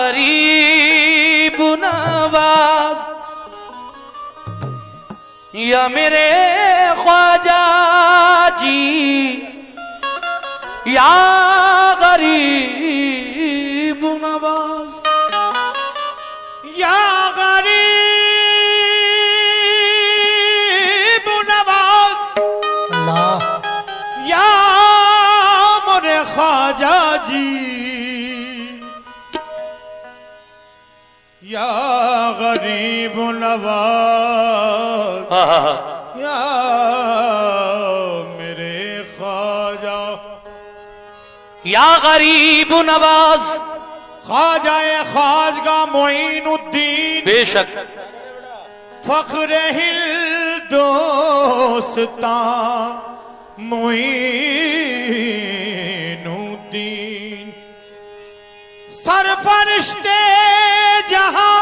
गरीब नवाज, या मेरे ख्वाजा जी, या गरीब नवाज, या गरीब नवाज, अल्लाह या मोरे ख्वाजा जी, या गरीब नवाज, या मेरे ख्वाजा, या गरीब नवाज, ख्वाजाए ख्वाजगा मोइनुद्दीन, बेशक फख्र हिल दोस्तां मोइनुद्दीन, सरफरिश्ते जहां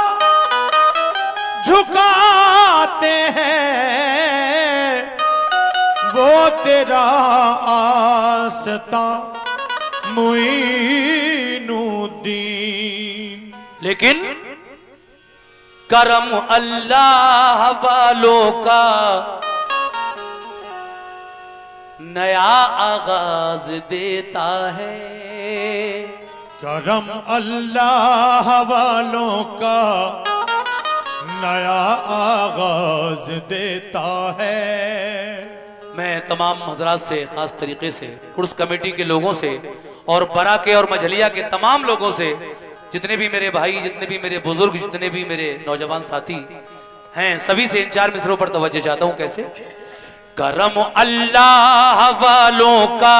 झुकाते हैं, वो तेरा आस्था मुइनुद्दीन। लेकिन करम अल्लाह वालों का नया आगाज देता है। करम अल्लाह वालों का नया आगाज देता है। मैं तमाम हजरात से खास तरीके से उर्स कमेटी के लोगों से और बराके और मझलिया के तमाम लोगों से, जितने भी मेरे भाई, जितने भी मेरे बुजुर्ग, जितने भी मेरे नौजवान साथी हैं, सभी से इन 4 मिसरों पर तवज्जो चाहता हूं। कैसे? करम अल्लाह वालों का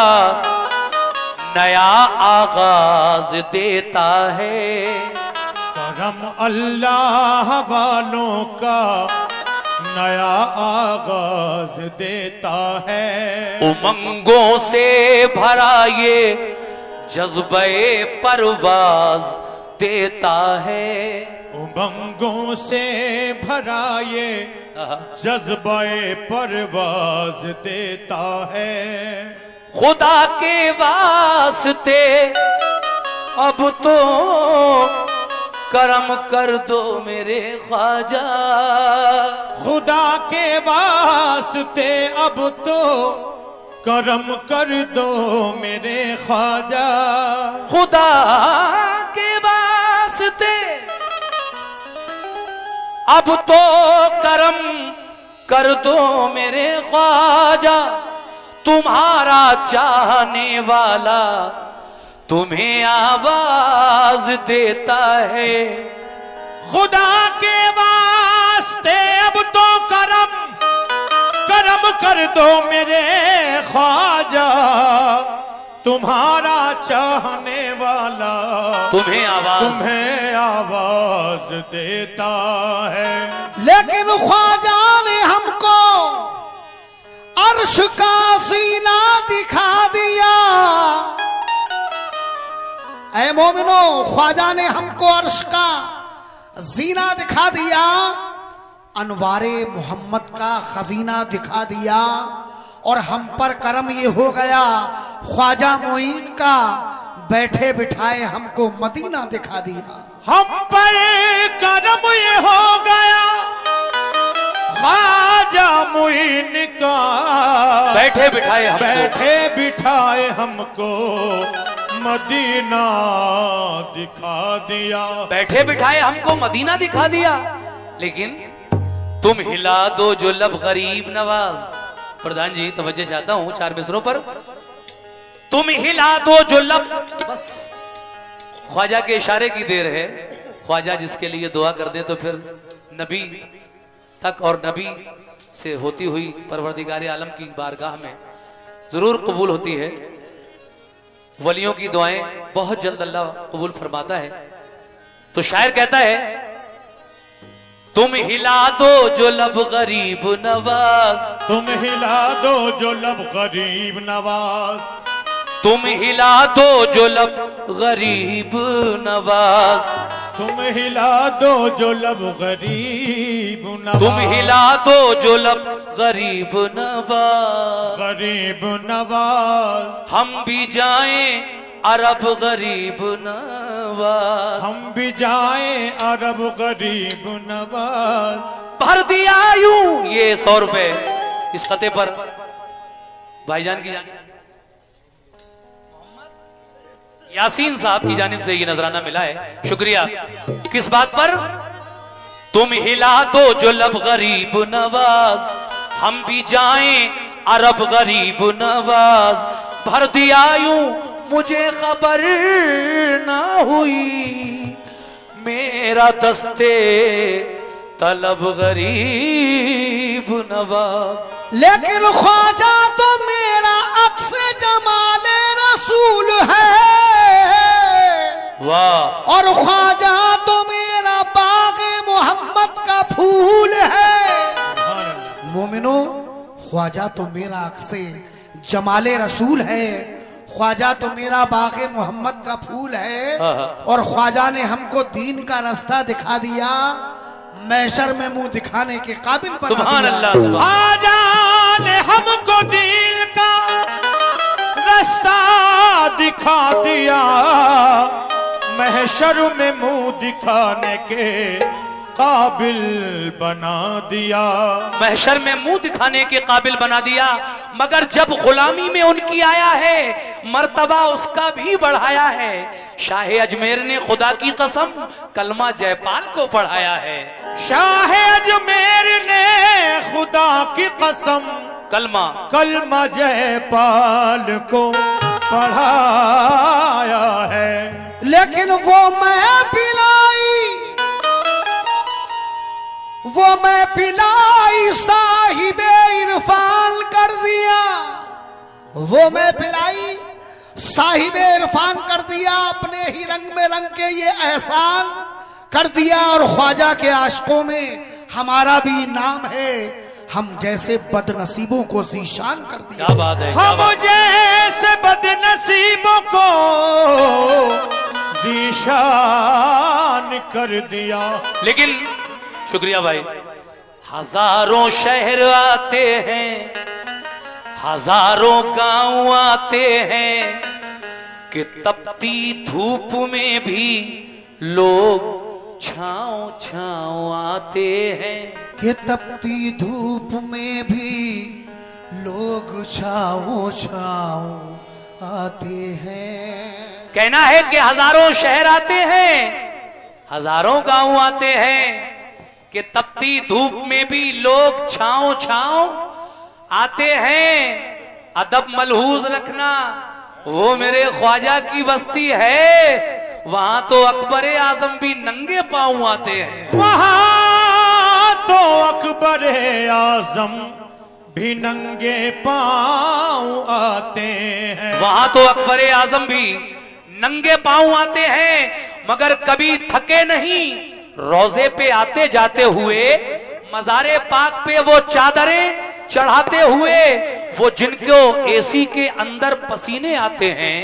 नया आगाज देता है। करम अल्लाह वालों का नया आगाज देता है। उमंगों से भरा ये जज्बे परवाज देता है। उमंगों से भरा ये जज्बे परवाज देता है। खुदा के वास्ते अब तो करम कर दो मेरे ख्वाजा, खुदा के वास्ते अब तो करम कर दो मेरे ख्वाजा। खुदा के वास्ते अब तो करम कर दो मेरे ख्वाजा, तुम्हारा चाहने वाला तुम्हें आवाज देता है। खुदा के वास्ते अब तो करम कर दो मेरे ख्वाजा, तुम्हारा चाहने वाला तुम्हें आवाज देता है। लेकिन ख्वाजा ने हमको अर्श का सीना दिखा दिया। ऐ मोमिनो, ख्वाजा ने हमको अर्श का जीना दिखा दिया, अनवारे मोहम्मद का खजीना दिखा दिया, और हम पर करम ये हो गया ख्वाजा मोइन का बैठे बिठाए हमको मदीना दिखा दिया। हम पर करम ये हो गया ख्वाजा मोइन का बैठे बिठाए हमको मदीना दिखा दिया। बैठे बिठाए हमको मदीना दिखा दिया। लेकिन तुम हिला दो जो लब गरीब नवाज। प्रधान जी तवज्जो चाहता हूं 4 मिसरों पर। तुम हिला दो जो लब, बस ख्वाजा के इशारे की देर है। ख्वाजा जिसके लिए दुआ कर दे तो फिर नबी तक और नबी से होती हुई परवरदिगार आलम की बारगाह में जरूर कबूल होती है। वलियों की दुआएं बहुत जल्द अल्लाह कबूल फरमाता है। तो शायर कहता है, तुम हिला दो जो लब गरीब नवाज, तुम हिला दो जो लब गरीब नवाज, तुम हिला दो जो लब गरीब नवाज, तुम हिला दो जो लब गरीब नवाज, तुम हिला दो जो लब गरीब नवाज, गरीब नवाज। हम भी जाएं अरब गरीब नवाज। हम भी जाएं अरब गरीब नवाज। भर दिया यूं ये 100 रुपए इस खते पर भाईजान की जानिब यासीन साहब की जानिब से ये नजराना मिला है, शुक्रिया। किस बात पर? तुम हिला दो जो लब गरीब नवाज, हम भी जाएं अरब गरीब नवाज। भर दिया यूं मुझे खबर ना हुई, मेरा दस्ते तलब गरीब नवाज। लेकिन ख्वाजा तो मेरा अक्स जमाले रसूल है, वाह। और ख्वाजा तो मेरा बाग़े मोहम्मद का फूल है। मोमिनो, ख्वाजा तो मेरा अक्से जमाले रसूल है, ख्वाजा तो मेरा बाग़े मोहम्मद का फूल है, और ख्वाजा ने हमको दीन का रास्ता दिखा दिया, मैशर में मुंह दिखाने के काबिल बना सुभान दिया। अल्लाह, सुभान। ख्वाजा ने हमको दीन का रास्ता दिखा दिया, महशर में मुंह दिखाने के काबिल बना दिया। महशर में मुंह दिखाने के काबिल बना दिया, मगर जब गुलामी में उनकी आया है, मर्तबा उसका भी बढ़ाया है। शाह अजमेर ने खुदा की कसम कलमा जयपाल को पढ़ाया है। शाह अजमेर ने खुदा की कसम कलमा जयपाल को पढ़ाया है। लेकिन वो मैं पिलाई साहिबे इरफान कर दिया, वो मैं पिलाई साहिबे इरफान कर दिया, अपने ही रंग में रंग के ये एहसान कर दिया। और ख्वाजा के आशिकों में हमारा भी नाम है, हम जैसे बदनसीबों को ज़ीशान कर दिया। क्या बात है, हम जैसे बदनसीबों को ज़ीशान कर दिया। लेकिन शुक्रिया भाई। हजारों शहर आते हैं, हजारों गांव आते हैं, कि तपती धूप में भी लोग छाँव छाँव आते हैं, कि तपती धूप में भी लोग छाँव छाँव आते हैं। कहना है कि हजारों शहर आते हैं, हजारों गांव आते हैं, कि तपती धूप में भी लोग छाँव छाँव आते हैं। अदब मलहूज रखना, वो मेरे ख्वाजा की बस्ती है, वहां तो अकबर आजम भी नंगे पांव आते हैं। वहां तो अकबर आजम भी नंगे पांव आते हैं। वहां तो अकबर आजम भी नंगे पांव आते हैं, मगर कभी थके नहीं। रोजे पे आते जाते हुए, मज़ारे पाक पे वो चादरें चढ़ाते हुए, वो जिनको एसी के अंदर पसीने आते हैं,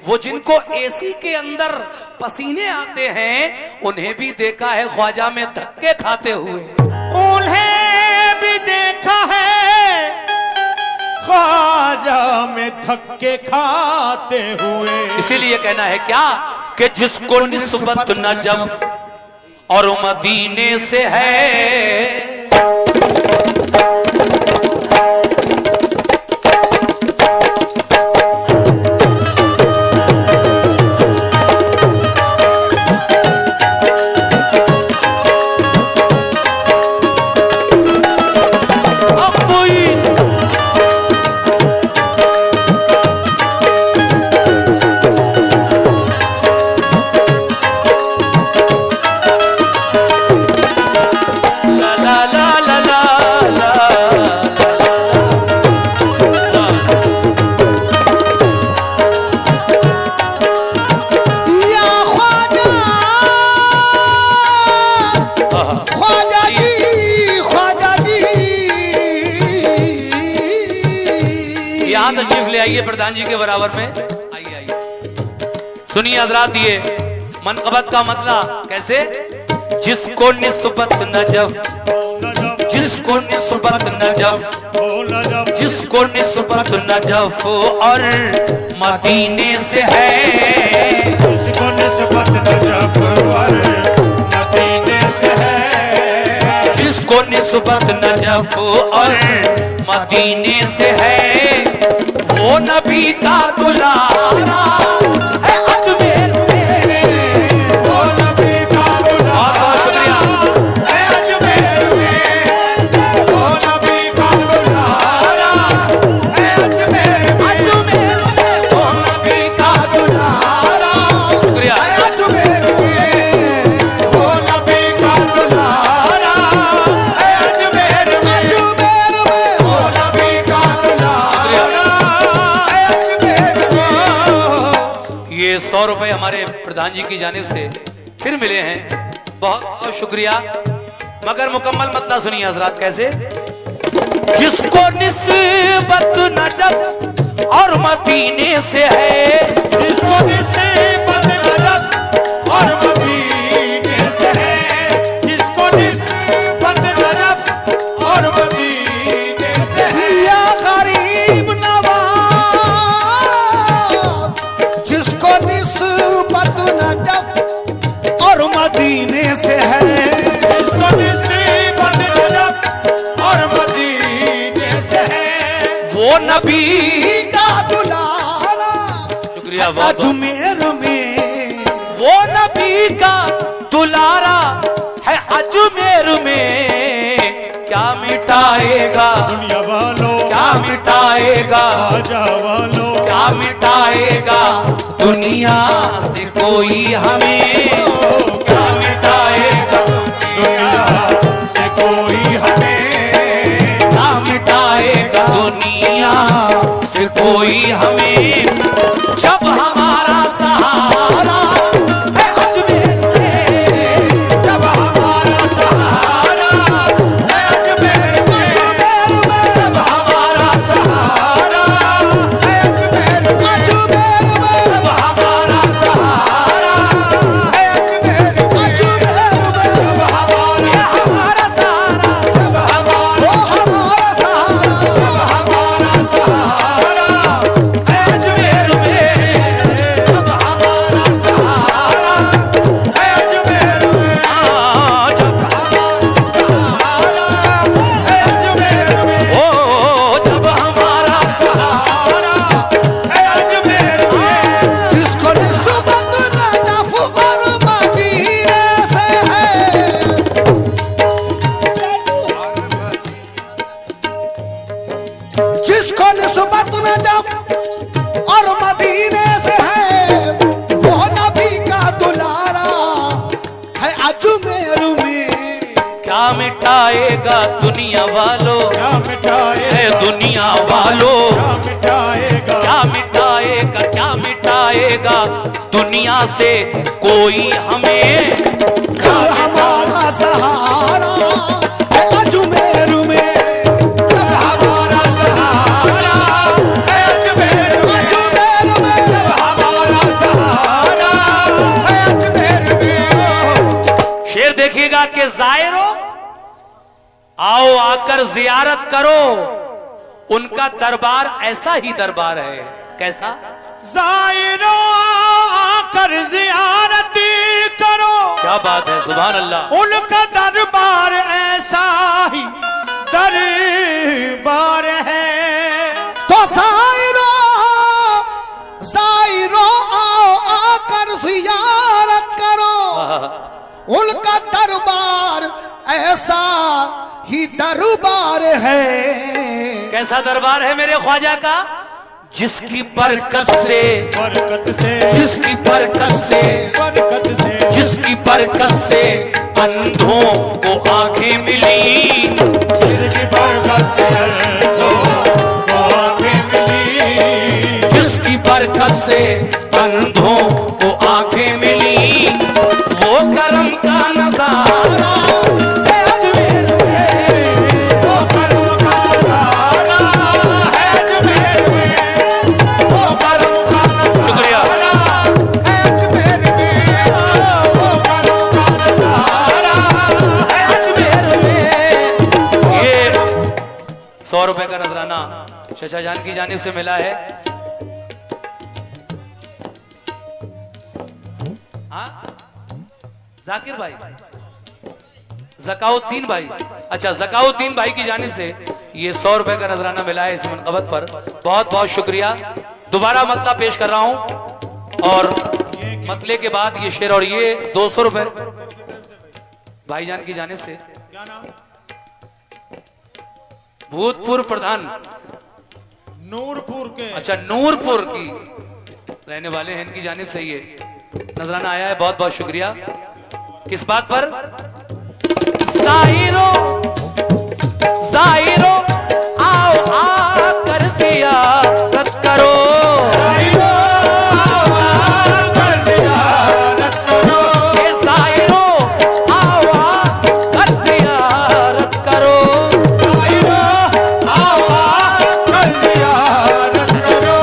वो जिनको एसी के अंदर पसीने आते हैं, उन्हें भी देखा है ख्वाजा में धक्के खाते हुए। उन्हें भी देखा है ख्वाजा में धक्के खाते हुए। इसीलिए कहना है क्या कि जिसको निस्बत नजफ और मदीने से है, तशरीफ ले आइए प्रधान जी के बराबर में। आइए आइए, सुनिए हजरात, ये मनकबत का मतलब कैसे? जिसको निस्बत नजफ, जिसको निस्बत नजफ, जिसको निस्बत नजफ और मदीने से है। जिसको निस्बत नजफ और मदीने से है, जिसको निस्बत नजफ और मदीने से है, वो नबी का दुलारा है अजमेर में। वो नबी का दुलारा बहुत शुक्रिया। है अजमेर में, वो नबी का दुलारा है अजमेर में, अजमेर में वो नबी का दुलारा शुक्रिया। है अजमेर में, वो नबी का दुलारा है अजमेर में, वो नबी का दुलारा है अजमेर में। ये 100 रुपए हमारे प्रधान जी की जानिब से फिर मिले हैं, बहुत बहुत शुक्रिया। मगर मुकम्मल मतला सुनिए हजरात कैसे। जिसको निस्बत नजफ और मदीने से है, जिसको निस्बत नजफ और मदीने से है, जिसको निस्बत नजफ और मदीने से है, या गरीब नवाज, जिसको निस्बत नजफ और मदीने से है, जिसको निस्बत नजफ और मदीने से है, वो नबी का दुलारा शुक्रिया बहुत बहुत। अजमेर में। वो नबी का दुलारा है अजमेर में। क्या मिटाएगा, दुनिया वालों क्या मिटाएगा, आजा वालों क्या मिटाएगा दुनिया से कोई हमें। क्या मिटाएगा दुनिया से कोई हमें, क्या मिटाएगा दुनिया से कोई हमें। जब हमारा सहारा है अजमेर में, जब हमारा सहारा है अजमेर में, जब हमारा सहारा है अजमेर में, जब हमारा सहारा है अजमेर में, जब हमारा हमारा सहारा जब हमारा हमारा सहारा जब हमारा सहारा है अजमेर में, जब हमारा सहारा है अजमेर में, जब सहारा है अजमेर में, ओ जब हमारा सहारा है अजमेर में, जिसको निस्बत नजफ और मदीने से है, जिसको निस्बत नजफ और मदीने से है, वो नबी का दुलारा है अजमेर में। क्या मिटाएगा दुनिया वालों, क्या मिटाए है दुनिया वालों। क्या मिटाएगा क्या मिटाएगा, क्या मिटाएगा दुनिया से कोई हमें। क्या हमारा सहारा है अजमेर में, हमारा सहारा है अजमेर में, अजमेर में। हमारा सहारा है अजमेर में। शेर देखिएगा कि जायरो आओ आकर जियारत करो, उनका दरबार ऐसा ही दरबार है। कैसा? ज़ायरो आकर ज़ियारत करो, क्या बात है, सुभान अल्लाह। उनका दरबार ऐसा ही दरबार है। तो सायरो सायरो आओ आकर जियारत करो, उनका दरबार ऐसा ही दरबार है। कैसा दरबार है मेरे ख्वाजा का? जिसकी बरकत से, बरकत से, जिसकी बरकत से, बरकत से, जिसकी बरकत से अंधों को आंखें मिली। जिसकी बरकत से अंधों को आंखें मिली, जिसकी बरकत से अंधों को आंखें मिली, वो करम का नजारा है अजमेर में। वो करम का नजारा है अजमेर में, वो करम का शुक्रिया। नजारा है अजमेर में, वो करम का नजारा है अजमेर में। ये 100 रुपए का नजराना शशा जान की जानिब से मिला है। जाकिर भाई, ज़काउद्दीन भाई, अच्छा ज़काउद्दीन भाई की जानिब से ये 100 रुपए का नजराना मिला है इस मनक़बत पर, बहुत बहुत शुक्रिया। दोबारा मतला पेश कर रहा हूं और मतले के बाद ये शेर और ये 200 रुपए भाईजान की जानिब से। क्या नाम? भूतपूर्व प्रधान, नूरपुर के। अच्छा नूरपुर की रहने वाले हैं, इनकी जानिब से ये नजराना आया है, बहुत बहुत शुक्रिया। किस बात पर? जाहिरो जाहिरो आओ आकर ज़ियारत करो, जाहिरो आकर ज़ियारत करो, ये जाहिरो आओ आकर ज़ियारत करो, जाहिरो आकर ज़ियारत करो,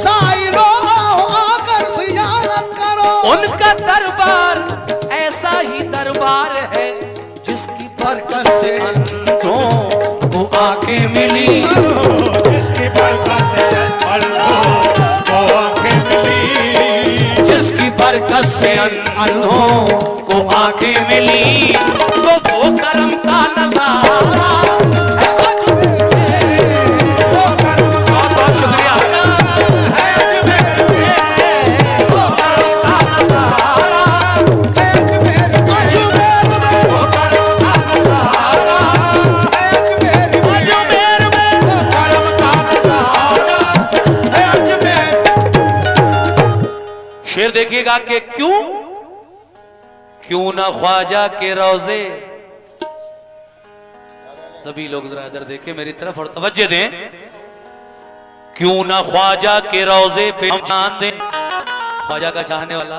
साइरो आओ आकर ज़ियारत करो। उनका दरबार ऐसा ही दरबार है जिसकी बरकत से अंतों को आंखें मिली, जिसकी बरकत से अंधों को आंखें मिली, जिसकी बरकत से अंधों को आंखें मिली, तो वो करम का नजारा है अजमेर। बहुत बहुत शुक्रिया। है अजमेर में, वो करम का नजारा है अजमेर में, अजमेर में, वो करम का नजारा है अजमेर में, अजमेर में, वो करम का नजारा है अजमेर। शेर देखिएगा कि क्यों ना ख्वाजा के रोजे, सभी लोग जरा इधर देखें मेरी तरफ और तवज्जो दें, क्यों ना ख्वाजा के रोजे पे हम जान दें। ख्वाजा का चाहने वाला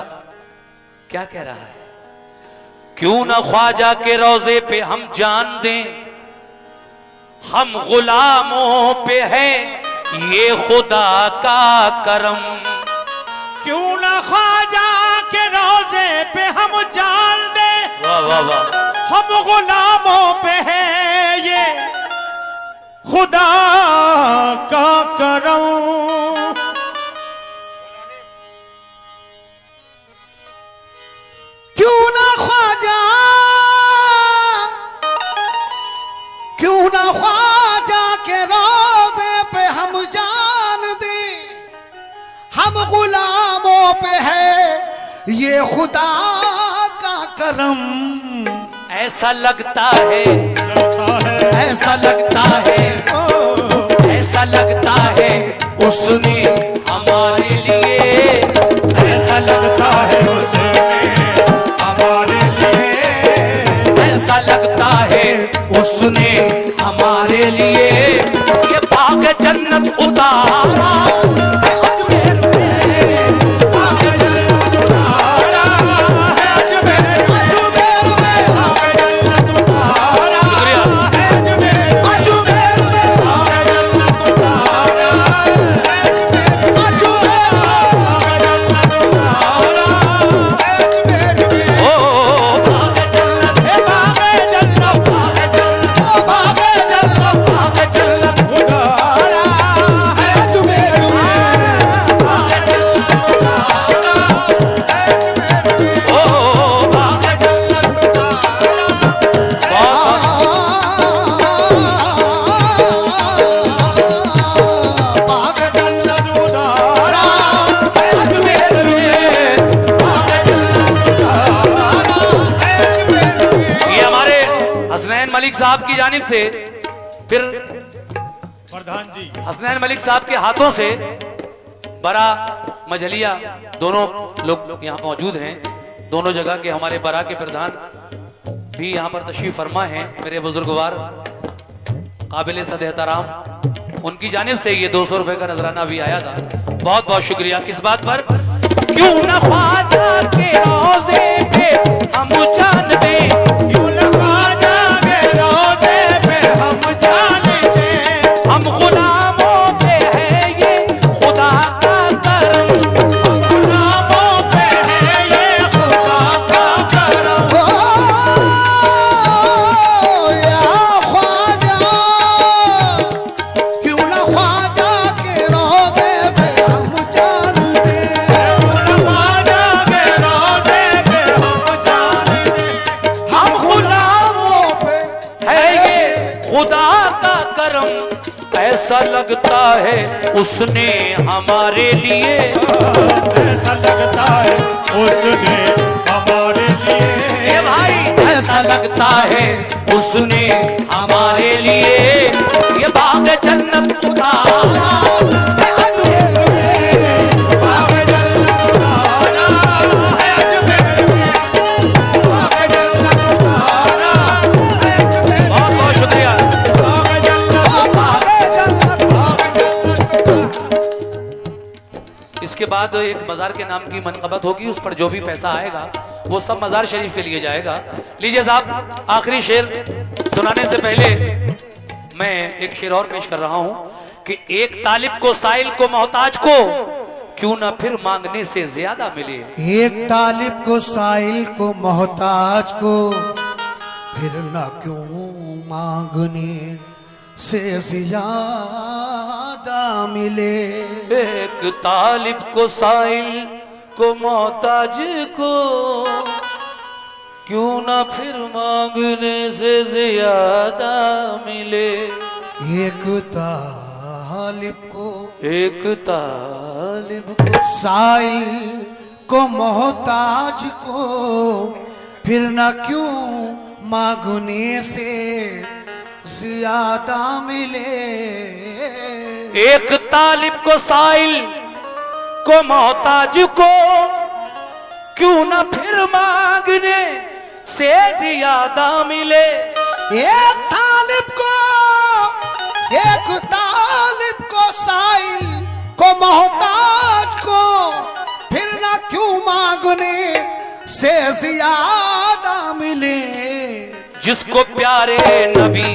क्या कह रहा है? क्यों ना ख्वाजा के रोजे पे हम जान दें, हम गुलामों पे है ये खुदा का करम। क्यों ना ख्वाजा के रोजे पे हम जान दे, वाह वाह वाह, हम गुलामों पे है ये खुदा का करम। क्यों ना ख्वाजा, क्यों ना ख्वाजा के रोजे पे हम जान दे, हम गुलामों पे है ये खुदा का करम। ऐसा लगता है, ऐसा लगता है, ऐसा लगता है उसने हमारे लिए, ऐसा लगता है उसने हमारे लिए, ऐसा लगता है उसने हमारे लिए ये बाग जन्नत उतारा है अजमेर में, बाग जन्नत उतारा है अजमेर में, अजमेर में, बाग जन्नत उतारा है अजमेर में, अजमेर में, बाग जन्नत उतारा है अजमेर में, अजमेर में, बाग जन्नत उतारा है अजमेर में। ओ बाग जन्नत, हे बाग जन्नत, बाग जन्नत, ओ बाग जन्नत, बाग जन्नत, उतारा है अजमेर में, बाग जन्नत उतारा है अजमेर में, ओ बाग बाग जन्नत उतारा बाग जन्नत उतारा है अजमेर में, बाग जन्नत उतारा है अजमेर में। ये हमारे हसनैन मलिक साहब की जानिब से, फिर प्रधान जी हसनैन मलिक साहब के हाथों से बरा मझलिया दोनों लोग यहाँ मौजूद हैं, दोनों जगह के हमारे बरा के प्रधान भी यहाँ पर तशरीफ फरमा हैं, मेरे बुजुर्गवार काबिल सद एहतराम, उनकी जानिब से ये 200 रुपए का नजराना भी आया था, बहुत बहुत शुक्रिया। किस बात पर? क्यों ना ख्वाजा के रोजे पे हम जान दें, क्यों ना ख्वाजा के रोजे पे हम जान दें, हम गुलामों पे है ये खुदा का करम, हम गुलामों पे है ये खुदा का करम। या ख्वाजा, क्यों ना ख्वाजा के रोजे पे हम जान दे, लगता है उसने हमारे लिए, ऐसा लगता है उसने हमारे लिए, ए भाई ऐसा लगता है उसने हमारे लिए ये बाग जन्नत उतारा। बाग जन्नत उतारा है अजमेर में, बाग जन्नत उतारा है अजमेर में, बहुत बहुत शुक्रिया। बाग जन्नत, बाग जन्नत। इसके बाद एक मजार के नाम की मनकबत होगी, उस पर जो भी पैसा आएगा वो सब मजार शरीफ के लिए जाएगा। लीजिए साहब, आखिरी शेर सुनाने से पहले मैं एक शेर और पेश कर रहा हूं कि एक तालिब को साइल को मोहताज को क्यों ना फिर मांगने से ज्यादा मिले। एक तालिब को साइल को मोहताज को फिर न क्यों मांगने से ज्यादा मिले। एक तालिब को साइल को मोहताज को क्यों ना फिर मांगने से ज्यादा मिले। एक तालिब को साइल को मोहताज को फिर न क्यों मांगने से ज्यादा मिले। एक तालिब को साइल को मोहताज को क्यों ना फिर मांगने से ज्यादा मिले। एक तालिब को साइल को मोहताज को फिर न क्यों मांगने से ज्यादा मिले। जिसको प्यारे नबी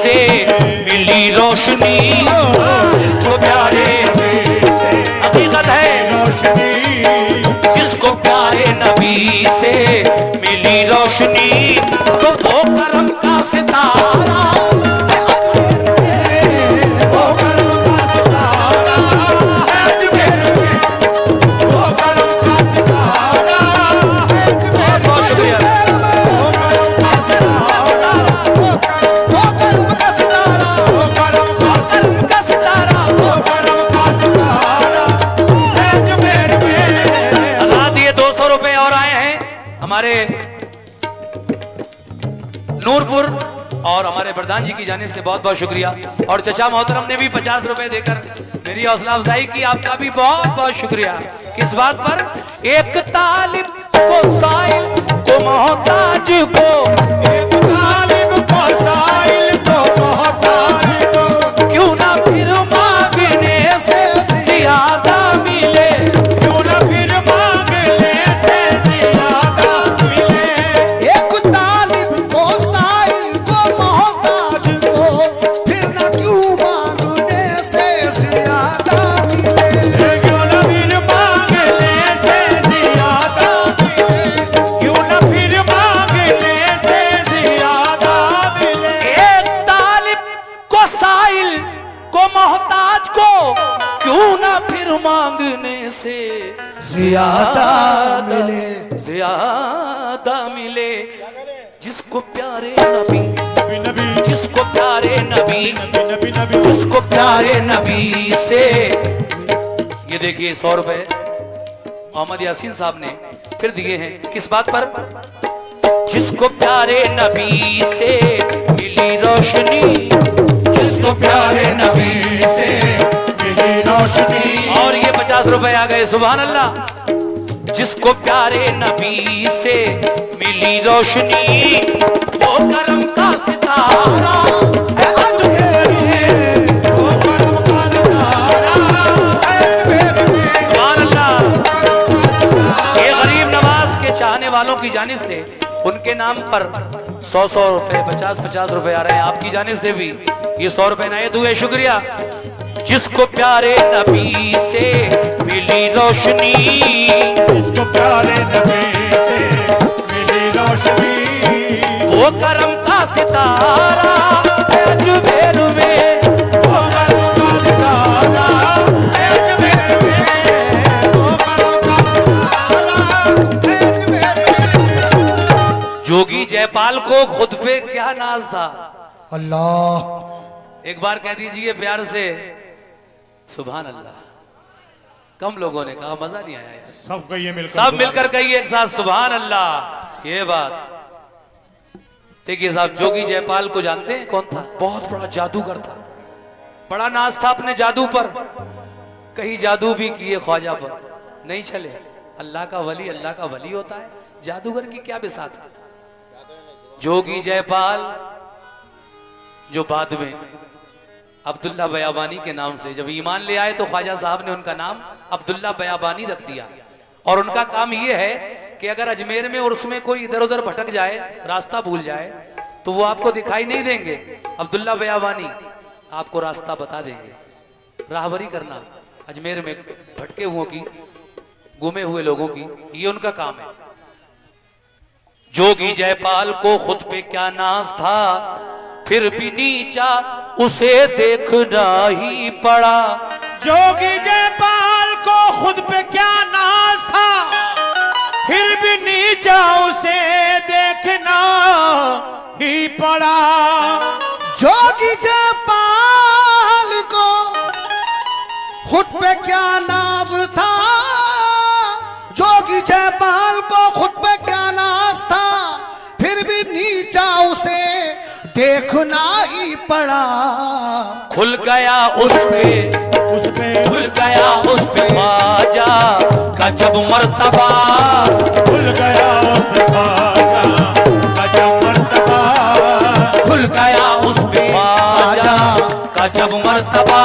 से मिली रोशनी, जिसको प्यारे हकीकत है रोशनी, जिसको प्यारे नबी से मिली रोशनी तो वो करम का सितारा, वो करम का सितारा है अजमेर में, वो करम का सितारा है अजमेर में, बहुत शुक्रिया। वो करम का सितारा, वो करम का सितारा, वो करम का करम का सितारा वो करम का सितारा है अजमेर में। आजाद ये 200 रुपए और आए हैं हमारे नूरपुर और हमारे प्रधान जी की जानिब से, बहुत बहुत शुक्रिया। और चचा मोहतरम ने भी 50 रुपए देकर मेरी हौसला अफजाई की, आपका भी बहुत बहुत शुक्रिया। किस बात पर? एक तालिब को साइल को मोहताज को एक तालिब को साइल को मोहताज को क्यों ना फिर मांगने से ज्यादा मिले। क्यों न फिर मांगने से ज्यादा मिले। एक तालिब को साइल को मोहताज को फिर न क्यों मांगने से ज्यादा मिले। क्यों न फिर मांगने से ज्यादा मिले, क्यों न फिर मांगने से ज्यादा मिले। एक तालिब को साइल को मोहताज को क्यों ना फिर मांगने से ज्यादा मिले। ज्यादा मिले। जिसको प्यारे नबी, नबी नबी जिसको प्यारे नबी, नबी नबी जिसको प्यारे नबी से। ये देखिए 100 रुपए मोहम्मद यासीन साहब ने फिर दिए हैं। किस बात पर? जिसको प्यारे नबी से मिली रोशनी, जिसको प्यारे नबी से मिली रोशनी। और ये 50 रुपए आ गए, सुभान अल्लाह। जिसको प्यारे नबी से मिली रोशनी वो करम का सितारा है अजमेर में। वो करम का सितारा है अजमेर में। सुभान अल्लाह। ये गरीब नवाज के चाहने वालों की जानिब से उनके नाम पर 100 रुपए 50 रुपए आ रहे हैं। आपकी जानिब से भी ये 100 रुपए नायत हुए, शुक्रिया। जिसको प्यारे नबी से मिली रोशनी, इसको प्यारे नबी से मिली रोशनी। वो करम का सितारा है अजमेर में। वो करम का सितारा है अजमेर में। वो करम का सितारा है अजमेर में। जोगी जयपाल को खुद पे क्या नाज था। अल्लाह एक बार कह दीजिए प्यार से सुभान अल्लाह। कम लोगों ने कहा, मजा नहीं आया यार। सब कहिए मिलकर, सब मिलकर कहिए एक साथ सुभान अल्लाह। ये बात देखिए साहब, जोगी जयपाल को जानते हैं? कौन था? बहुत बड़ा जादूगर था, बड़ा नाज था अपने जादू पर। कहीं जादू भी किए ख्वाजा पर, नहीं चले। अल्लाह का वली होता है, जादूगर की क्या बिसात है। जोगी जयपाल जो बाद में अब्दुल्ला बयाबानी के नाम से जब ईमान ले आए तो ख्वाजा साहब ने उनका नाम अब्दुल्ला बयाबानी रख दिया। और उनका काम यह है कि अगर अजमेर में और उसमें कोई इधर उधर भटक जाए, रास्ता भूल जाए, तो वो आपको दिखाई नहीं देंगे। अब्दुल्ला बयाबानी आपको रास्ता बता देंगे। राहबरी करना अजमेर में भटके हुओं की, गुमे हुए लोगों की, ये उनका काम है। जोगी जयपाल को खुद पे क्या नाज था, फिर भी नीचा उसे देखना ही पड़ा। जोगी जयपाल को खुद पे क्या नाज था, फिर भी नीचा उसे देखना ही पड़ा। जोगी जयपाल को खुद पे क्या नाज था, जोगी जयपाल को खुद पे क्या नाज था, फिर भी नीचा उसे देखना ही पड़ा। खुल गया उस पे खुल गया उस पे ख्वाजा का जब मर्तबा, खुल गया उस पे ख्वाजा का जब मर्तबा, खुल गया उस पे ख्वाजा का जब मर्तबा।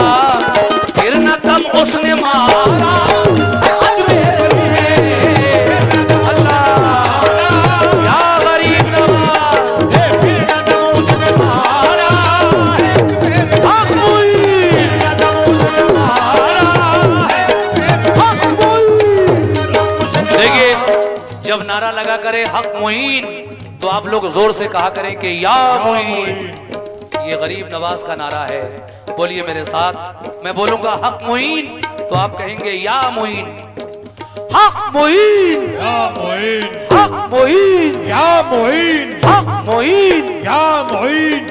फिर न कम उसने मारा अजमेर में, अल्लाह या गरीब नवाज। फिर न दम उसने मारा है हक मुईन, देखिए जब नारा लगा करे हक मुईन, तो आप लोग जोर से कहा करें कि या मुईन। ये गरीब नवाज का नारा है। बोलिए मेरे साथ। मैं बोलूंगा हक मुईन, तो आप कहेंगे या मुईन। हक मुईन, या मोइन, हक मुईन, या मोइन, हक मुईन। या मोइन।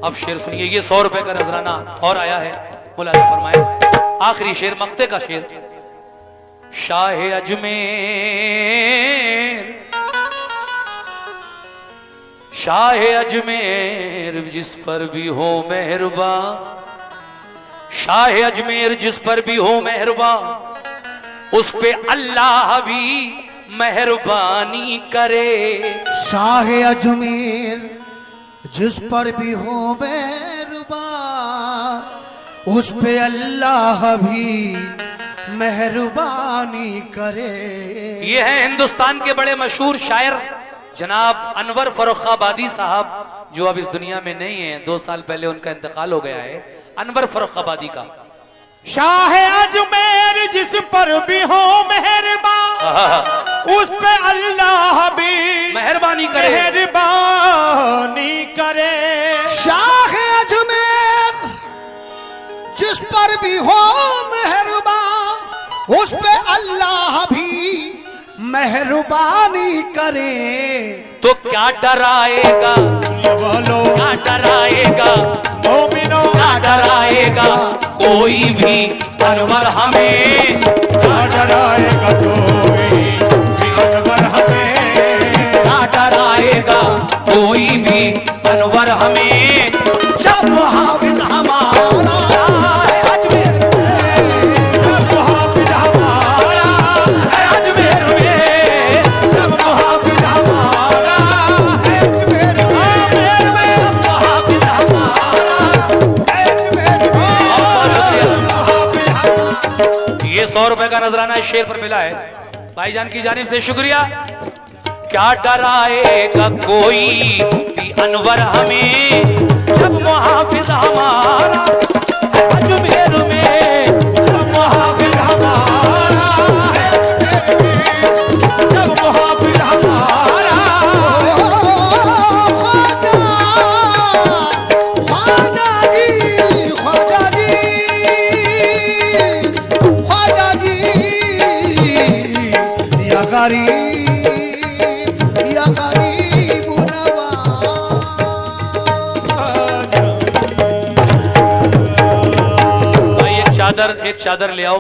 अब शेर सुनिए, ये 100 रुपए का नजराना और आया है। मुलाज़ा फरमाए आखिरी शेर, मक्ते का शेर। शाह अजमेर, शाह अजमेर जिस पर भी हो मेहरबान, शाह अजमेर जिस पर भी हो मेहरबान, उस पे अल्लाह भी मेहरबानी करे। शाह अजमेर जिस पर भी हो मेहरबान, उस पे अल्लाह भी मेहरबानी करे। ये है हिंदुस्तान के बड़े मशहूर शायर जनाब अनवर फर्रुखाबादी साहब, जो अब इस दुनिया में नहीं है। 2 साल पहले उनका इंतकाल हो गया है। अनवर फर्रुखाबादी का शाह अजमेर जिस पर भी हो मेहरबान, उस पे अल्लाह भी मेहरबानी करे। मेहरबानी करे। शाह अजमेर जिस पर भी हो मेहरबान, उस पे अल्लाह भी मेहरबानी करे। तो क्या डराएगा, बोलो क्या डराएगा, मोमिनो, क्या डराएगा कोई भी अनवर हमें, क्या डराएगा कोई भी अनवर हमें, क्या डराएगा कोई भी अनवर हमें। जब मुहाफिज हमारा है अजमेर में, जब मुहाफिज हमारा है अजमेर में, जब मुहाफिज हमारा है अजमेर में, मुहाफिज हमारा। ये 100 रुपए का नजराना इस शेर पर मिला है भाईजान की जानिब से, शुक्रिया। क्या डराएगा कोई भी अनवर हमें, जब मुहाफिज हमारा अजमेर में, जब मुहाफिज हमारा है अजमेर में, जब मुहाफिज हमारा ख्वाजा, ख्वाजा जी, ख्वाजा जी, ख्वाजा जी, या गरीब, या गरीब नवाज। अंदर एक चादर ले आओ।